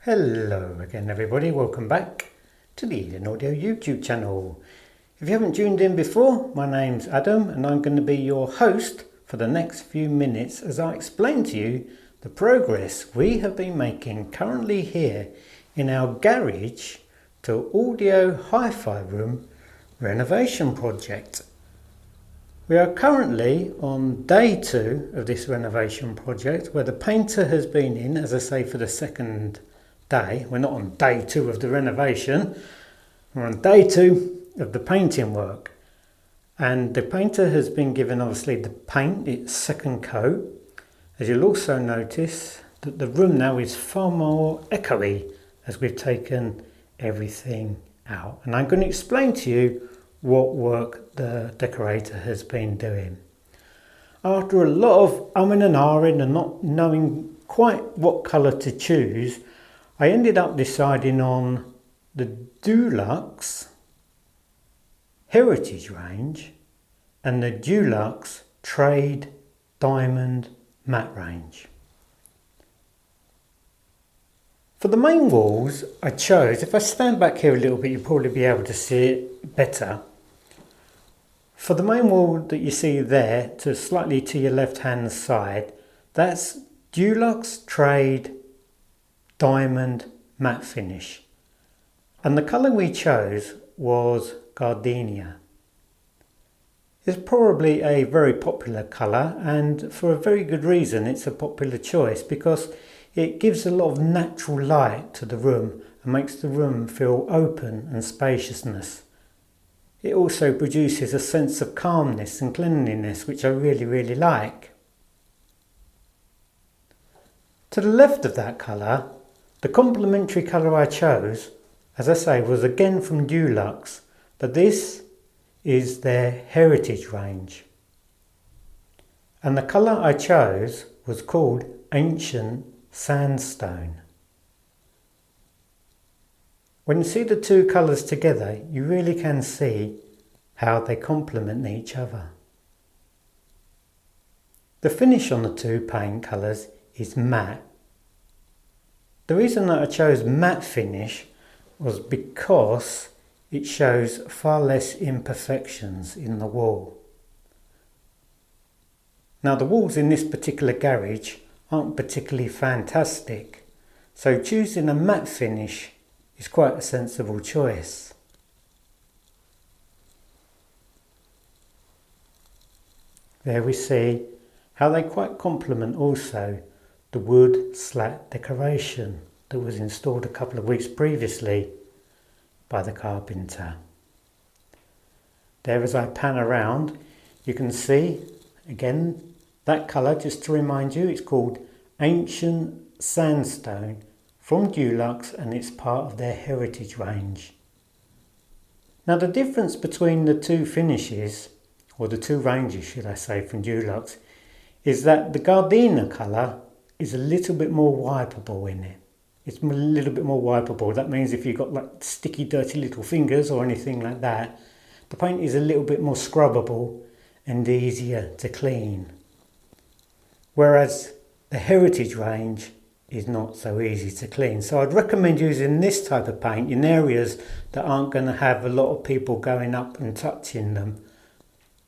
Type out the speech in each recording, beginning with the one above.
Hello again everybody, welcome back to the Eden Audio YouTube channel. If you haven't tuned in before, my name's Adam and I'm going to be your host for the next few minutes as I explain to you the progress we have been making currently here in our garage to audio hi-fi room renovation project. We are currently on day 2 of this renovation project where the painter has been in, as I say, for the second day. We're not on day 2 of the renovation, we're on day 2 of the painting work. And the painter has been given obviously the paint, its second coat. As you'll also notice that the room now is far more echoey as we've taken everything out. And I'm going to explain to you what work the decorator has been doing. After a lot of umming and ahhing and not knowing quite what colour to choose, I ended up deciding on the Dulux Heritage range and the Dulux Trade Diamond Matte range. For the main walls I chose, if I stand back here a little bit you'll probably be able to see it better. For the main wall that you see there, to slightly to your left hand side, that's Dulux Trade Diamond Matte Finish. And the colour we chose was Gardenia. It's probably a very popular colour, and for a very good reason it's a popular choice, because it gives a lot of natural light to the room and makes the room feel open and spaciousness. It also produces a sense of calmness and cleanliness, which I really like. To the left of that colour, the complementary colour I chose, as I say, was again from Dulux, but this is their Heritage range. And the colour I chose was called Ancient Sandstone. When you see the two colours together, you really can see how they complement each other. The finish on the two paint colours is matte. The reason that I chose matte finish was because it shows far less imperfections in the wall. Now the walls in this particular garage aren't particularly fantastic, so choosing a matte finish is quite a sensible choice. There we see how they quite complement also the wood slat decoration that was installed a couple of weeks previously by the carpenter. There, as I pan around, you can see again that colour, just to remind you, it's called Ancient Sandstone from Dulux and it's part of their Heritage range. Now the difference between the two finishes, or the two ranges should I say, from Dulux, is that the Gardenia colour is a little bit more wipeable in it. It's a little bit more wipeable. That means if you've got like sticky, dirty little fingers or anything like that, the paint is a little bit more scrubbable and easier to clean. Whereas the Heritage range is not so easy to clean. So I'd recommend using this type of paint in areas that aren't going to have a lot of people going up and touching them.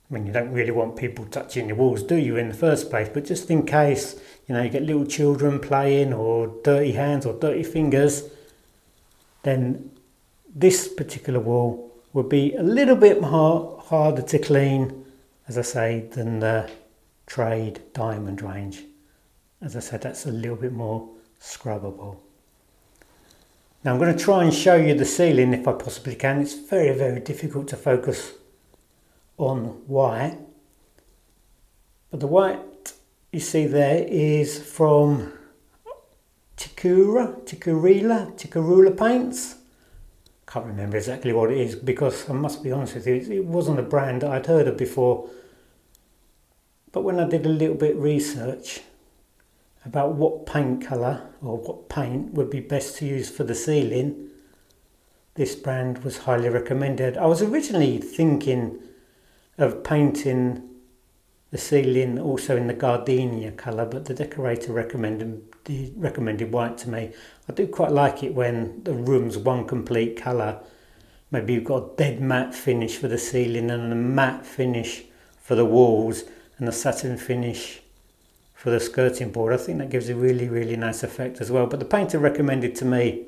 I mean, you don't really want people touching your walls, do you, in the first place? But just in case, you know, you get little children playing or dirty hands or dirty fingers, then this particular wall will be a little bit harder to clean, as I say, than the Trade Diamond range. As I said, that's a little bit more scrubbable. Now I'm going to try and show you the ceiling if I possibly can. It's very difficult to focus on white, but the white you see there is from Tikurila paints. Can't remember exactly what it is because I must be honest with you, it wasn't a brand that I'd heard of before. But when I did a little bit of research about what paint colour or what paint would be best to use for the ceiling, this brand was highly recommended. I was originally thinking of painting the ceiling also in the gardenia colour, but the decorator recommended white to me. I do quite like it when the room's one complete colour. Maybe you've got a dead matte finish for the ceiling and a matte finish for the walls and a satin finish for the skirting board. I think that gives a really, really nice effect as well. But the painter recommended to me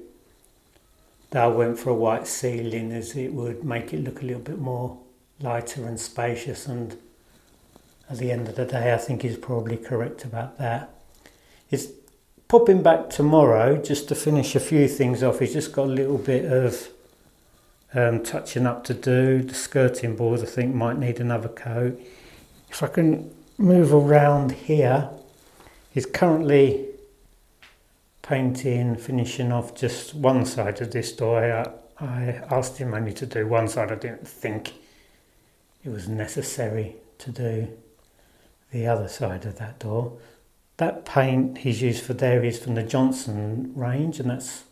that I went for a white ceiling, as it would make it look a little bit more lighter and spacious, and at the end of the day I think he's probably correct about that. He's popping back tomorrow just to finish a few things off. He's just got a little bit of touching up to do. The skirting boards I think might need another coat. If I can move around here, he's currently painting, finishing off just one side of this door. I asked him only to do one side. I didn't think it was necessary to do the other side of that door. That paint he's used for there is from the Johnson range, and that's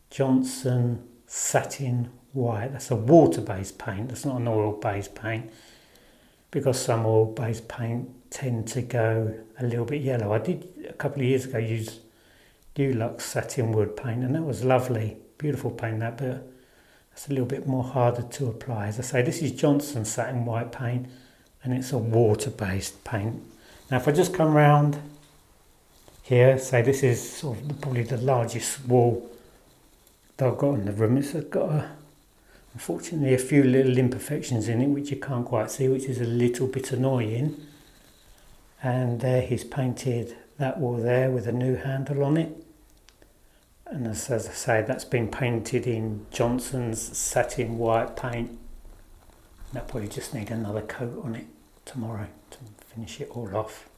Johnson Satin White. That's a water-based paint. That's not an oil-based paint, because some oil-based paint tend to go a little bit yellow. I did a couple of years ago use Dulux satin wood paint, and that was lovely, beautiful paint that, but it's a little bit more harder to apply. As I say, this is Johnson Satin White paint, and it's a water-based paint. Now if I just come round here, say this is sort of probably the largest wall that I've got in the room. It's got unfortunately a few little imperfections in it which you can't quite see, which is a little bit annoying. And there he's painted that wall there with a new handle on it. And as I say, that's been painted in Johnson's Satin White paint. That probably just need another coat on it tomorrow to finish it all off.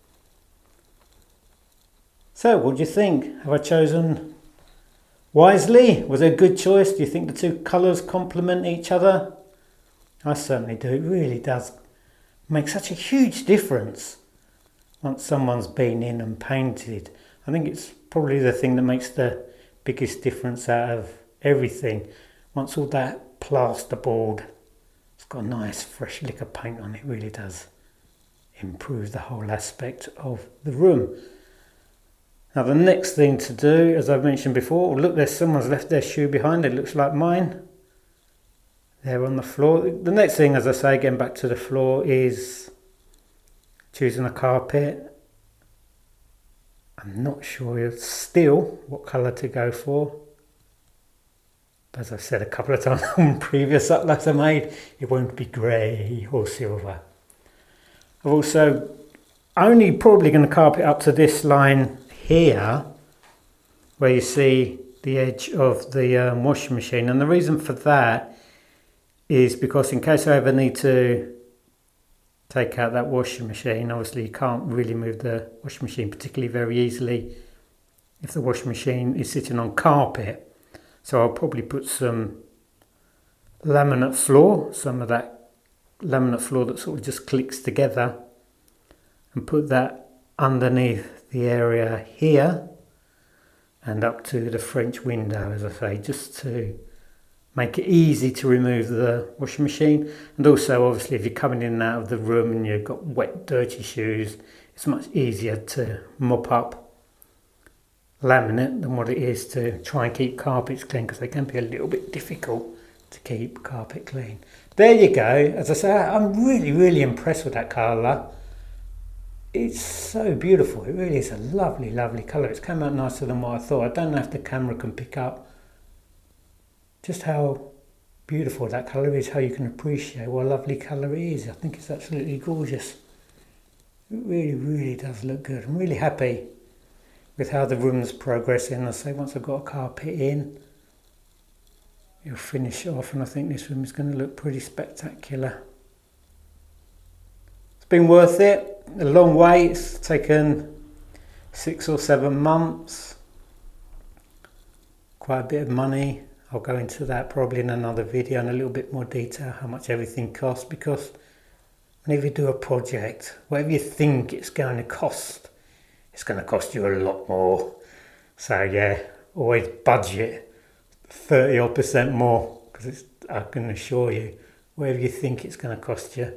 So what do you think? Have I chosen wisely? Was it a good choice? Do you think the two colours complement each other? I certainly do. It really does make such a huge difference once someone's been in and painted. I think it's probably the thing that makes the biggest difference out of everything. Once all that plasterboard, it's got a nice fresh lick of paint on it, really does improve the whole aspect of the room. Now the next thing to do, as I've mentioned before, look, there's someone's left their shoe behind. It looks like mine. They're on the floor. The next thing, as I say, getting back to the floor, is choosing a carpet. I'm not sure still what colour to go for. But as I've said a couple of times on previous uploads I made, it won't be grey or silver. I've also only probably going to carpet up to this line here, where you see the edge of the washing machine. And the reason for that is because in case I ever need to take out that washing machine, obviously you can't really move the washing machine particularly very easily if the washing machine is sitting on carpet. So I'll probably put some laminate floor, some of that laminate floor that sort of just clicks together, and put that underneath the area here and up to the French window, as I say, just to make it easy to remove the washing machine. And also obviously if you're coming in and out of the room and you've got wet dirty shoes, it's much easier to mop up laminate than what it is to try and keep carpets clean, because they can be a little bit difficult to keep carpet clean. There you go. As I say, I'm really impressed with that colour. It's so beautiful. It really is a lovely colour. It's come out nicer than what I thought. I don't know if the camera can pick up just how beautiful that colour is, how you can appreciate what a lovely colour it is. I think it's absolutely gorgeous. It really does look good. I'm really happy with how the room's progressing. I say once I've got a carpet in, it'll finish off, and I think this room is going to look pretty spectacular. It's been worth it. A long way. It's taken 6 or 7 months. Quite a bit of money. I'll go into that probably in another video in a little bit more detail, how much everything costs, because whenever you do a project, whatever you think it's going to cost, it's going to cost you a lot more. So yeah, always budget 30% more, because I can assure you, whatever you think it's going to cost you,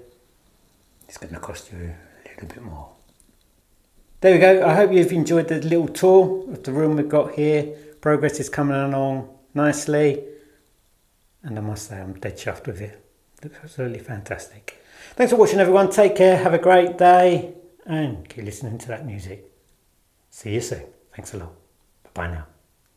it's going to cost you a little bit more. There we go. I hope you've enjoyed the little tour of the room we've got here. Progress is coming along nicely. And I must say, I'm dead chuffed with it. Looks absolutely fantastic. Thanks for watching, everyone. Take care. Have a great day. And keep listening to that music. See you soon. Thanks a lot. Bye now.